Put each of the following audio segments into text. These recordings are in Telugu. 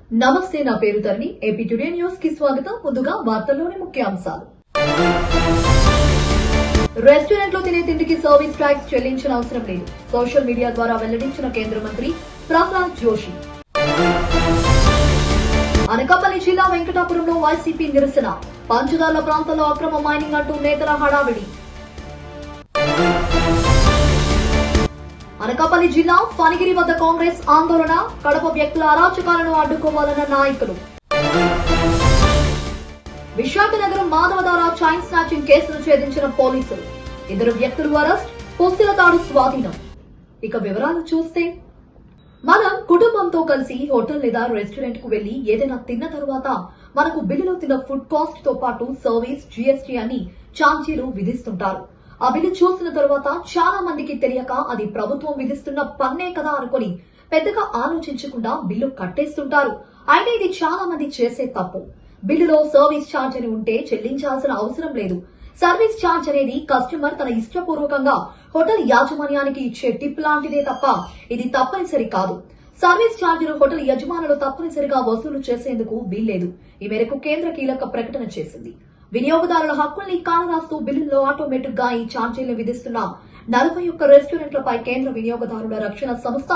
నమస్తే, నా పేరు తరుణి. ఏపీ టుడే న్యూస్ కి స్వాగతం. ముందుగా వార్తల్లోని ముఖ్యాంశాలు. రెస్టారెంట్ లో తినే తిండికి సర్వీస్ ట్యాక్స్ చెల్లించిన అవసరం లేదు. సోషల్ మీడియా ద్వారా వెల్లడించిన కేంద్ర మంత్రి ప్రహ్లాద్ జోషి. అనకాపల్లి జిల్లా వెంకటాపురంలో వైసీపీ నిరసన. పంచదార్ల ప్రాంతంలో అక్రమ మైనింగ్ అంటూ నేతల హడావిడి. అనకాపల్లి జిల్లా ఫణిగిరి వద్ద కాంగ్రెస్ ఆందోళన. కడప వ్యక్తుల అరాచకాలను అడ్డుకోవాలన్న నాయకులు. విశాఖ నగరం మాధవధార చైన్ స్నాచింగ్ కేసును ఛేదించిన పోలీసులు. 2 వ్యక్తులు అరెస్ట్, పుస్తల తాడు స్వాధీనం. ఇక వివరాలు చూస్తే, మనం కుటుంబంతో కలిసి హోటల్ లేదా రెస్టారెంట్ కు వెళ్లి ఏదైనా తిన్న తరువాత మనకు బిల్లులో తిన్న ఫుడ్ కాస్ట్ తో పాటు సర్వీస్, జీఎస్టీ అని ఛార్జీలు విధిస్తుంటారు. ఆ బిల్లు చూసిన తరువాత చాలా మందికి తెలియక అది ప్రభుత్వం విధిస్తున్న పన్నే కదా అనుకుని పెద్దగా ఆలోచించకుండా బిల్లు కట్టేస్తుంటారు. అయితే ఇది చాలా మంది చేసే తప్పు. బిల్లులో సర్వీస్ ఛార్జ్ అని ఉంటే చెల్లించాల్సిన అవసరం లేదు. సర్వీస్ ఛార్జ్ అనేది కస్టమర్ తన ఇష్టపూర్వకంగా హోటల్ యాజమాన్యానికి ఇచ్చే టిప్ లాంటిదే తప్ప ఇది తప్పనిసరి కాదు. సర్వీస్ ఛార్జీలు హోటల్ యజమానులు తప్పనిసరిగా వసూలు చేసేందుకు వీల్లేదు. ఈ మేరకు కేంద్ర కీలక ప్రకటన చేసింది. వినియోగదారుల హక్కుల్ని కాలరాస్తూ బిల్లుల్లో ఆటోమేటిక్ గా ఈ ఛార్జీలను విధిస్తున్న 41 రెస్టారెంట్లపై కేంద్ర వినియోగదారుల రక్షణ సంస్థ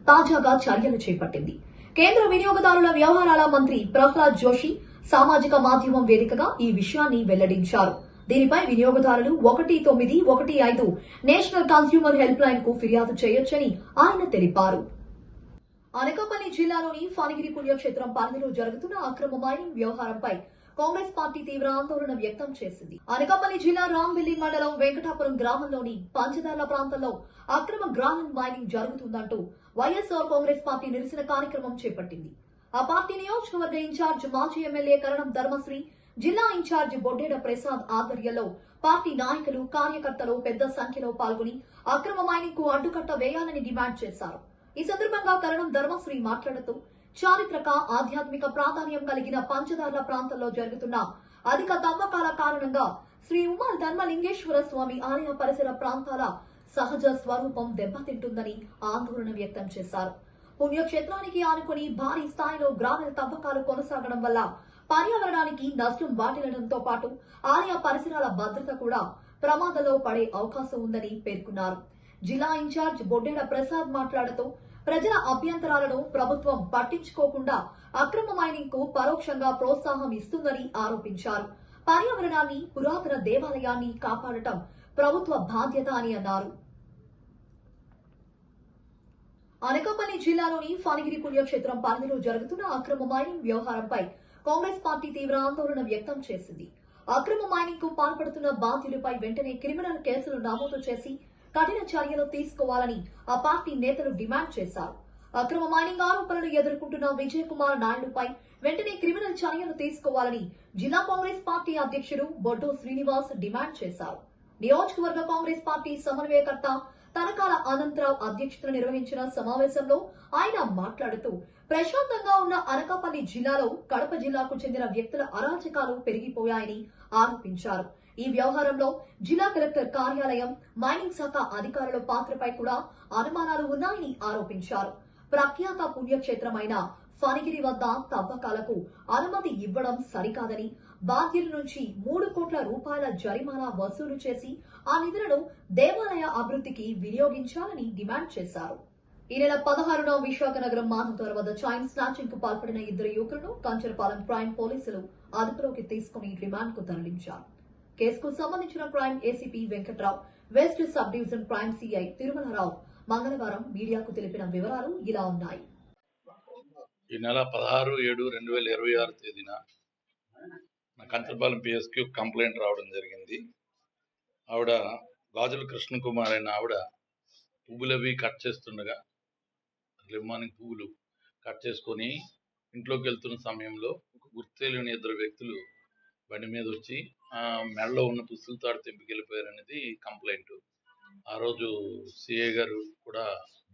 తాజాగా చర్యలు చేపట్టింది. కేంద్ర వినియోగదారుల వ్యవహారాల మంత్రి ప్రహ్లాద్ జోషి సామాజిక మాధ్యమం వేదికగా ఈ విషయాన్ని వెల్లడించారు. దీనిపై వినియోగదారులు 1915 నేషనల్ కన్స్యూమర్ హెల్ప్ లైన్ కు ఫిర్యాదు చేయొచ్చని ఆయన తెలిపారు. అనకాపల్లి జిల్లాలోని ఫణిగిరి పుణ్యక్షేత్రం పరిధిలో జరుగుతున్న అక్రమ మైనింగ్ వ్యవహారంపై కాంగ్రెస్ పార్టీ తీవ్ర ఆందోళన వ్యక్తం చేసింది. అనకాపల్లి జిల్లా రాంబిల్లి మండలం వెంకటాపురం గ్రామంలోని పంచదార్ల ప్రాంతంలో అక్రమ గ్రానైట్ మైనింగ్ జరుగుతుందంటూ వైఎస్ఆర్ కాంగ్రెస్ పార్టీ నిరసన కార్యక్రమం చేపట్టింది. ఆ పార్టీ నియోజకవర్గ ఇన్ఛార్జ్ మాజీ ఎమ్మెల్యే కరణం ధర్మశ్రీ, జిల్లా ఇన్ఛార్జ్ బొడ్డేడ ప్రసాద్ ఆధ్వర్యంలో పార్టీ నాయకులు, కార్యకర్తలు పెద్ద సంఖ్యలో పాల్గొని అక్రమ మైనింగ్ కు అడ్డుకట్ట వేయాలని డిమాండ్ చేశారు. ఈ సందర్భంగా కరణం ధర్మశ్రీ మాట్లాడుతూ, చారిత్రక, ఆధ్యాత్మిక ప్రాధాన్యం కలిగిన పంచదార్ల ప్రాంతంలో జరుగుతున్న అధిక తవ్వకాల కారణంగా శ్రీ ఉమా ధర్మలింగేశ్వర స్వామి ఆలయ పరిసర ప్రాంతాల సహజ స్వరూపం దెబ్బతింటుందని ఆందోళన వ్యక్తం చేశారు. పుణ్యక్షేత్రానికి ఆనుకుని భారీ స్థాయిలో గ్రానైట్ తవ్వకాలు కొనసాగడం వల్ల పర్యావరణానికి నష్టం వాటిల్లడంతో పాటు ఆలయ పరిసరాల భద్రత కూడా ప్రమాదంలో పడే అవకాశం ఉందని పేర్కొన్నారు. జిల్లా ఇన్ఛార్జ్ బొడ్డేడ ప్రసాద్ మాట్లాడుతూ, ప్రజల అభ్యంతరాలను ప్రభుత్వం పట్టించుకోకుండా అక్రమ మైనింగ్ కు పరోక్షంగా ప్రోత్సాహం ఇస్తుందని ఆరోపించారు. పర్యావరణాన్ని, పురాతన దేవాలయాన్ని కాపాడటం ప్రభుత్వ బాధ్యత అని అన్నారు. అనకాపల్లి జిల్లాలోని ఫణిగిరి పుణ్యక్షేత్రం పరిధిలో జరుగుతున్న అక్రమ మైనింగ్ వ్యవహారంపై కాంగ్రెస్ పార్టీ తీవ్ర ఆందోళన వ్యక్తం చేసింది. అక్రమ మైనింగ్ కు పాల్పడుతున్న బాధ్యులపై వెంటనే క్రిమినల్ కేసులు నమోదు చేసి కఠిన చర్యలు తీసుకోవాలని ఆ పార్టీ నేతలు డిమాండ్ చేశారు. అక్రమ మైనింగ్ ఆరోపణలు ఎదుర్కొంటున్న విజయ్ కుమార్ నాయుడుపై వెంటనే క్రిమినల్ చర్యలు తీసుకోవాలని జిల్లా కాంగ్రెస్ పార్టీ అధ్యక్షుడు బొడ్డో శ్రీనివాస్ డిమాండ్ చేశారు. నియోజకవర్గ కాంగ్రెస్ పార్టీ సమన్వయకర్త తనకాల అనంతరావు అధ్యక్షతన నిర్వహించిన సమావేశంలో ఆయన మాట్లాడుతూ, ప్రశాంతంగా ఉన్న అనకాపల్లి జిల్లాలో కడప జిల్లాకు చెందిన వ్యక్తుల అరాచకాలు పెరిగిపోయాయని ఆరోపించారు. ఈ వ్యవహారంలో జిల్లా కలెక్టర్ కార్యాలయం, మైనింగ్ శాఖ అధికారుల పాత్రపై కూడా అనుమానాలు ఉన్నాయని ఆరోపించారు. ప్రఖ్యాత పుణ్యక్షేత్రమైన ఫణిగిరి వద్ద తవ్వకాలకు అనుమతి ఇవ్వడం సరికాదని, బాధ్యుల నుంచి 3 కోట్ల రూపాయల జరిమానా వసూలు చేసి ఆ నిధులను దేవాలయ అభివృద్ధికి వినియోగించాలని డిమాండ్ చేశారు. ఈ నెల 16న విశాఖ నగరం మాధవధార వద్ద చైన్ స్నాచింగ్ కు పాల్పడిన 2 యువకులను కంచరపాలెం క్రైమ్ పోలీసులు అదుపులోకి తీసుకుని రిమాండ్ కు తరలించారు. కేసుకు సంబంధించిన crime ACP Venkatrao, west sub division crime CI Tirumalarao మంగళవారం మీడియాకు తెలిపిన వివరాలు ఇలా ఉన్నాయి. ఈ నెల 16/7/2026 తేదీన కంచరపాలెం పిఎస్కి కంప్లైంట్ రావడం జరిగింది. ఆవిడ గాజుల కృష్ణకుమార్ అయిన ఆవిడ పువ్వులవి కట్ చేస్తుండగా, మార్నింగ్ పువ్వులు కట్ చేసుకొని ఇంట్లోకి వెళ్తున్న సమయంలో ఒక గుర్తు తెలియని 2 వ్యక్తులు బండి మీద వచ్చి మెడలో ఉన్న పుస్తల తాడు తెంపుకెళ్ళిపోయారనేది కంప్లైంట్. ఆ రోజు సిఐ గారు కూడా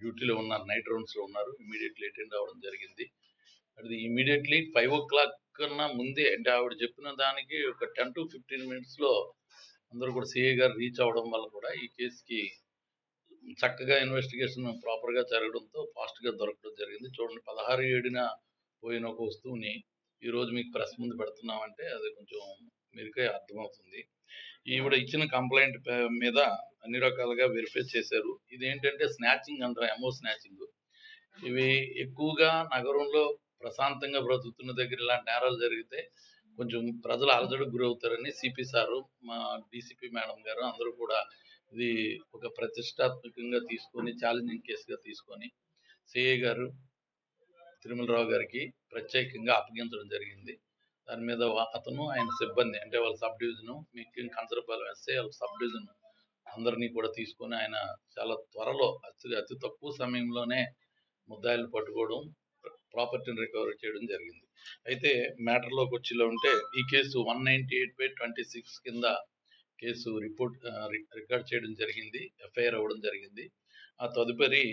డ్యూటీలో ఉన్నారు, నైట్ రౌండ్స్ లో ఉన్నారు. ఇమీడియట్లీ అటెండ్ అవ్వడం జరిగింది. అది ఇమీడియట్లీ 5 o'clock కన్నా ముందే, అంటే ఆవిడ చెప్పిన దానికి ఒక 10 to 15 minutes లో అందరూ కూడా సిఐ గారు రీచ్ అవ్వడం వల్ల కూడా ఈ కేసుకి చక్కగా ఇన్వెస్టిగేషన్ ప్రాపర్ గా జరగడంతో ఫాస్ట్ గా దొరకడం జరిగింది. చూడండి, 16/7న పోయిన ఒక వస్తువుని ఈరోజు మీకు ప్రెస్ ముందు పెడుతున్నామంటే అది కొంచెం మీరుకే అర్థమవుతుంది. ఈవిడ ఇచ్చిన కంప్లైంట్ మీద అన్ని రకాలుగా వెరిఫై చేశారు. ఇదేంటంటే స్నాచింగ్ అంటారు, ఎమో స్నాచింగ్. ఇవి ఎక్కువగా నగరంలో ప్రశాంతంగా బ్రతుకుతున్న దగ్గర ఇలాంటి నేరాలు జరిగితే కొంచెం ప్రజలు అలజడికి గురవుతారని సిపి సారు, మా డీసీపీ మేడం గారు అందరూ కూడా ఇది ఒక ప్రతిష్టాత్మకంగా తీసుకొని ఛాలెంజింగ్ కేసుగా తీసుకొని సిఐ గారు తిరుమలరావు గారికి ప్రత్యేకంగా అప్పగించడం జరిగింది. దాని మీద అతను ఆయన సిబ్బంది అంటే వాళ్ళ సబ్ డివిజను ముఖ్యంగా కంచరపాలెం ఎస్ఐ వాళ్ళ సబ్ డివిజన్ అందరినీ కూడా తీసుకొని ఆయన చాలా త్వరలో అతి తక్కువ సమయంలోనే ముద్దాయిలు పట్టుకోవడం, ప్రాపర్టీని రికవరీ చేయడం జరిగింది. అయితే మ్యాటర్లోకి వచ్చేలా ఉంటే ఈ కేసు 198/26 కింద కేసు రికార్డ్ చేయడం జరిగింది, ఎఫ్ఐఆర్ అవ్వడం జరిగింది. ఆ తదుపరి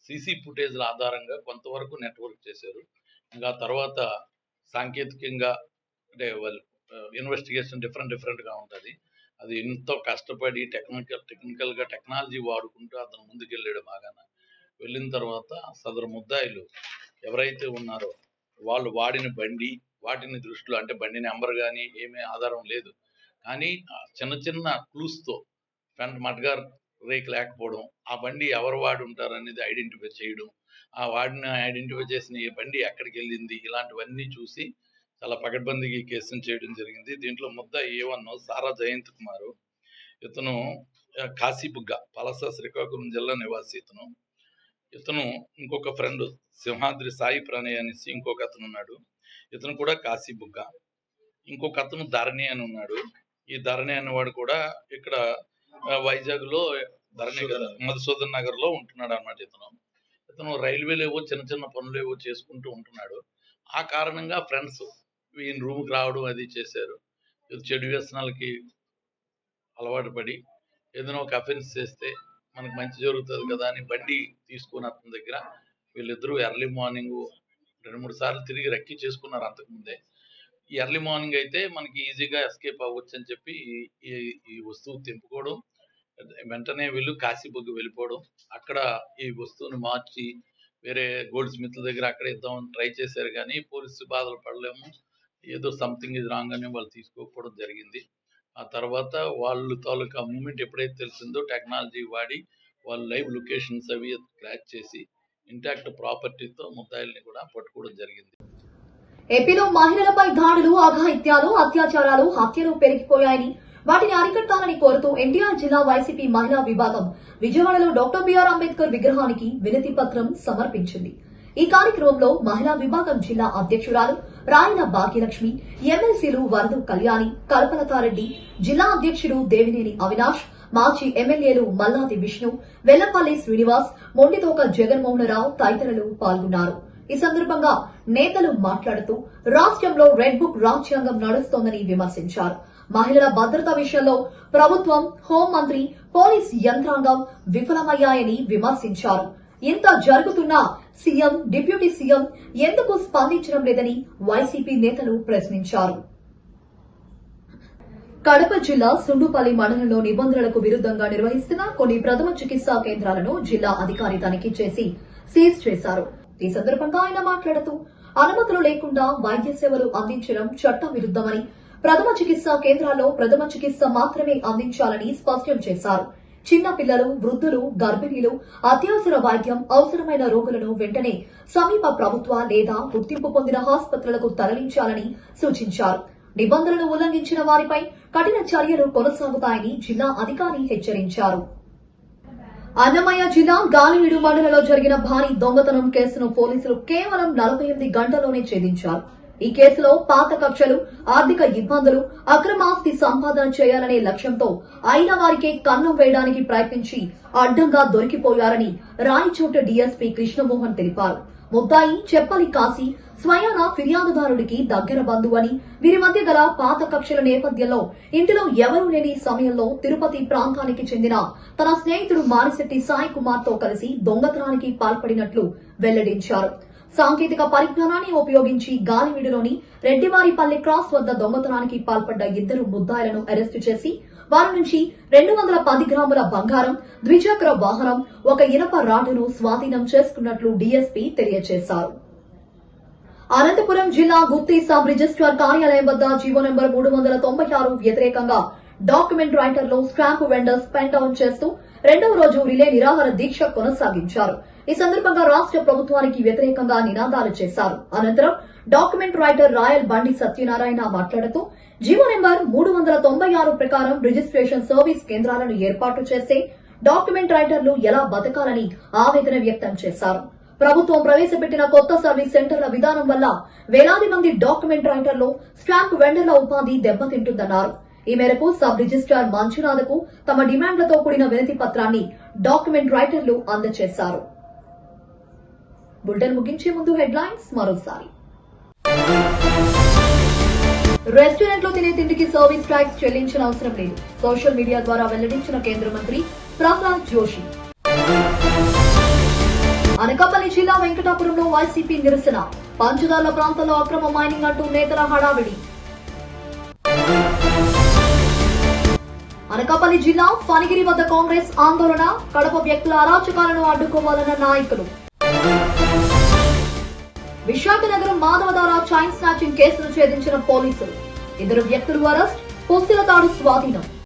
సీసీ ఫుటేజ్ల ఆధారంగా కొంతవరకు నెట్వర్క్ చేశారు. ఇంకా తర్వాత సాంకేతికంగా అంటే వాళ్ళు ఇన్వెస్టిగేషన్ డిఫరెంట్గా ఉంటుంది. అది ఎంతో కష్టపడి టెక్నికల్గా టెక్నాలజీ వాడుకుంటూ అతను ముందుకెళ్ళాడు. బాగా వెళ్ళిన తర్వాత సదరు ముద్దాయిలు ఎవరైతే ఉన్నారో వాళ్ళు వాడిన బండి వాటిని దృష్టిలో అంటే బండి నెంబర్ కానీ ఏమీ ఆధారం లేదు, కానీ చిన్న చిన్న క్లూస్తో ఫ్రంట్ మడ్గార్ రేక్ లేకపోవడం, ఆ బండి ఎవరు వాడి ఉంటారు అనేది ఐడెంటిఫై చేయడం, ఆ వాడిని ఐడెంటిఫై చేసిన ఈ బండి ఎక్కడికి వెళ్ళింది, ఇలాంటివన్నీ చూసి చాలా పకడ్బందీగా ఈ కేసును చేయడం జరిగింది. దీంట్లో ముద్దాయి A1 సారా జయంత్ కుమారు, ఇతను కాశీబుగ్గ పలస శ్రీకాకుళం జిల్లా నివాసి. ఇతను ఇంకొక ఫ్రెండ్ సింహాద్రి సాయి ప్రణయ్ అనేసి ఇంకొక అతను ఉన్నాడు, ఇతను కూడా కాశీబుగ్గ. ఇంకొక అతను ధరణి అని ఉన్నాడు. ఈ ధరణి అనేవాడు కూడా ఇక్కడ వైజాగ్లో ధరణి మధుసూదన్ నగర్లో ఉంటున్నాడు అన్నమాట. ఇతను రైల్వేలేవో చిన్న చిన్న పనులేవో చేసుకుంటూ ఉంటున్నాడు. ఆ కారణంగా ఫ్రెండ్స్ ఈయన రూమ్కి రావడం అది చేశారు. చెడు వ్యసనాలకి అలవాటు పడి ఏదైనా ఒక అఫెన్స్ చేస్తే మనకు మంచి జరుగుతుంది కదా అని బండి తీసుకుని అతని దగ్గర వీళ్ళిద్దరూ ఎర్లీ మార్నింగ్ 2-3 సార్లు తిరిగి రెక్కి చేసుకున్నారు అంతకుముందే. ఈ ఎర్లీ మార్నింగ్ అయితే మనకి ఈజీగా ఎస్కేప్ అవ్వచ్చు అని చెప్పి ఈ వస్తువు తెంపుకోవడం, వెంటనే వీళ్ళు కాశీబుగ్గ వెళ్ళిపోవడం, అక్కడ ఈ వస్తువుని మార్చి వేరే గోల్డ్ స్మిత్ల దగ్గర అక్కడ ఇద్దామని ట్రై చేశారు, కానీ పోలీసు బాధలు పడలేము, ఏదో సంథింగ్ ఇది రాంగ్ అని వాళ్ళు తీసుకోకపోవడం జరిగింది. ఆ తర్వాత వాళ్ళు తాలూకా మూమెంట్ ఎప్పుడైతే తెలిసిందో టెక్నాలజీ వాడి వాళ్ళు లైవ్ లొకేషన్స్ అవి క్రాచ్ చేసి ఇంటాక్ట్ ప్రాపర్టీతో ముద్దాయిల్ని కూడా పట్టుకోవడం జరిగింది. ఏపీలో మహిళలపై దాడులు, అఘాయిత్యాలు, అత్యాచారాలు, హత్యలు పెరిగిపోయాయని వాటిని అరికట్టాలని కోరుతూ ఎన్టీఆర్ జిల్లా వైసీపీ మహిళా విభాగం విజయవాడలో డాక్టర్ బిఆర్ అంబేద్కర్ విగ్రహానికి వినతి పత్రం సమర్పించింది. ఈ కార్యక్రమంలో మహిళా విభాగం జిల్లా అధ్యక్షురాలు రాయల భాగ్యలక్ష్మి, ఎమ్మెల్సీలు వరదు కళ్యాణి, కల్పలతారెడ్డి, జిల్లా అధ్యక్షుడు దేవినేని అవినాష్, మాజీ ఎమ్మెల్యేలు మల్లాది విష్ణు, వెల్లంపల్లి శ్రీనివాస్, మొండితోక జగన్మోహనరావు తదితరులు పాల్గొన్నారు. ఈ సందర్భంగా నేతలు మాట్లాడుతూ రాష్ట్రంలో రెడ్ బుక్ రాజ్యాంగం నడుస్తోందని విమర్శించారు. మహిళల భద్రత విషయంలో ప్రభుత్వం, హోంమంత్రి, పోలీస్ యంత్రాంగం విఫలమయ్యాయని విమర్శించారు. ఇంత జరుగుతున్నా సీఎం, డిప్యూటీ సీఎం ఎందుకు స్పందించడం లేదని వైసీపీ నేతలు ప్రశ్నించారు. కడప జిల్లా సుండుపల్లి మండలంలో నిబంధనలకు విరుద్దంగా నిర్వహిస్తున్న కొన్ని ప్రథమ చికిత్సా కేంద్రాలను జిల్లా అధికారి తనిఖీ చేసి సీజ్ చేశారు. ఈ సందర్భంగా ఆయన మాట్లాడుతూ అనుమతులు లేకుండా వైద్య సేవలు అందించడం చట్ట విరుద్దమని, ప్రథమ చికిత్సా కేంద్రాల్లో ప్రథమ చికిత్స మాత్రమే అందించాలని స్పష్టం చేశారు. చిన్న పిల్లలు, వృద్ధులు, గర్భిణీలు, అత్యవసర వైద్యం అవసరమైన రోగులను వెంటనే సమీప ప్రభుత్వ లేదా గుర్తింపు పొందిన ఆసుపత్రులకు తరలించాలని సూచించారు. నిబంధనలు ఉల్లంఘించిన వారిపై కఠిన చర్యలు కొనసాగుతాయని జిల్లా అధికారి హెచ్చరించారు. అన్నమయ్య జిల్లా గాలివీడు మండలంలో జరిగిన భారీ దొంగతనం కేసును పోలీసులు కేవలం 48 గంటల్లోనే ఛేదించారు. ఈ కేసులో పాత కక్షలు, ఆర్థిక ఇబ్బందులు, అక్రమాస్తి సంపాదన చేయాలనే లక్ష్యంతో అయిన వారికే కన్నం వేయడానికి ప్రయత్నించి అడ్డంగా దొరికిపోయారని రాయచోట డీఎస్పీ కృష్ణమోహన్ తెలిపారు. ముద్దాయి చెప్పలి కాశీ స్వయాన ఫిర్యాదుదారుడికి దగ్గర బంధువని, వీరి మధ్య గల పాత కక్షల నేపథ్యంలో ఇంటిలో ఎవరూ లేని సమయంలో తిరుపతి ప్రాంతానికి చెందిన తన స్నేహితుడు మారిశెట్టి సాయి కుమార్ తో కలిసి దొంగతనానికి పాల్పడినట్లు వెల్లడించారు. సాంకేతిక పరిజ్ఞానాన్ని ఉపయోగించి గాలివీడులోని రెడ్డివారిపల్లి క్రాస్ వద్ద దొంగతనానికి పాల్పడ్డ 2 ముద్దాయిలను అరెస్టు చేసి వారి నుంచి 210 గ్రాముల బంగారం, ద్విచక్ర వాహనం, ఒక ఇనప రాడ్డును స్వాధీనం చేసుకున్నట్లు డీఎస్పీ తెలియజేశారు. అనంతపురం జిల్లా గుత్తి సబ్ రిజిస్ట్రార్ కార్యాలయం వద్ద జీవో నెంబర్ 396 వ్యతిరేకంగా డాక్యుమెంట్ రైటర్లు స్టాంపు వెండర్స్ పెన్ డౌన్ చేస్తూ రెండవ రోజు రిలే నిరాహార దీక్ష కొనసాగించారు. ఈ సందర్భంగా రాష్ట్ర ప్రభుత్వానికి వ్యతిరేకంగా నినాదాలు చేశారు. అనంతరం డాక్యుమెంట్ రైటర్ రాయల్ బండి సత్యనారాయణ మాట్లాడుతూ జీవో నెంబర్ 396 ప్రకారం రిజిస్ట్రేషన్ సర్వీస్ కేంద్రాలను ఏర్పాటు చేస్తే డాక్యుమెంట్ రైటర్లు ఎలా బతకాలని ఆవేదన వ్యక్తం చేశారు. ప్రభుత్వం ప్రవేశపెట్టిన కొత్త సర్వీస్ సెంటర్ల విధానం వల్ల వేలాది మంది డాక్యుమెంట్ రైటర్లు స్టాంప్ వెండర్ల ఉపాధి దెబ్బతింటుందన్నారు. ఈ మేరకు సబ్ రిజిస్ట్రార్ మంజునాథకు తమ డిమాండ్లతో కూడిన వినతి పత్రాన్ని డాక్యుమెంట్ రైటర్లు అందజేశారు. బులెటిన్ ముగించే ముందు హెడ్లైన్స్ మరోసారి. రెస్టారెంట్ లో తినే తిండికి సర్వీస్ ట్యాక్స్ చెల్లించిన అవసరం లేదు. సోషల్ మీడియా ద్వారా వెల్లడించిన కేంద్ర మంత్రి ప్రహ్లాద్ జోషి. అనకాపల్లి జిల్లా వెంకటాపురంలో వైసీపీ నిరసన. పంచదార్ల ప్రాంతంలో అక్రమ మైనింగ్ అంటూ నేతల హడావిడి. అనకాపల్లి జిల్లా ఫణిగిరి వద్ద కాంగ్రెస్ ఆందోళన. కడప వ్యక్తుల అరాచకాలను అడ్డుకోవాలన్న నాయకులు. విశాఖ నగరం మాధవధార చైన్ స్నాచింగ్ కేసును ఛేదించిన పోలీసులు. 2 వ్యక్తులు అరెస్ట్. పుస్తల తాడు స్వాధీనం.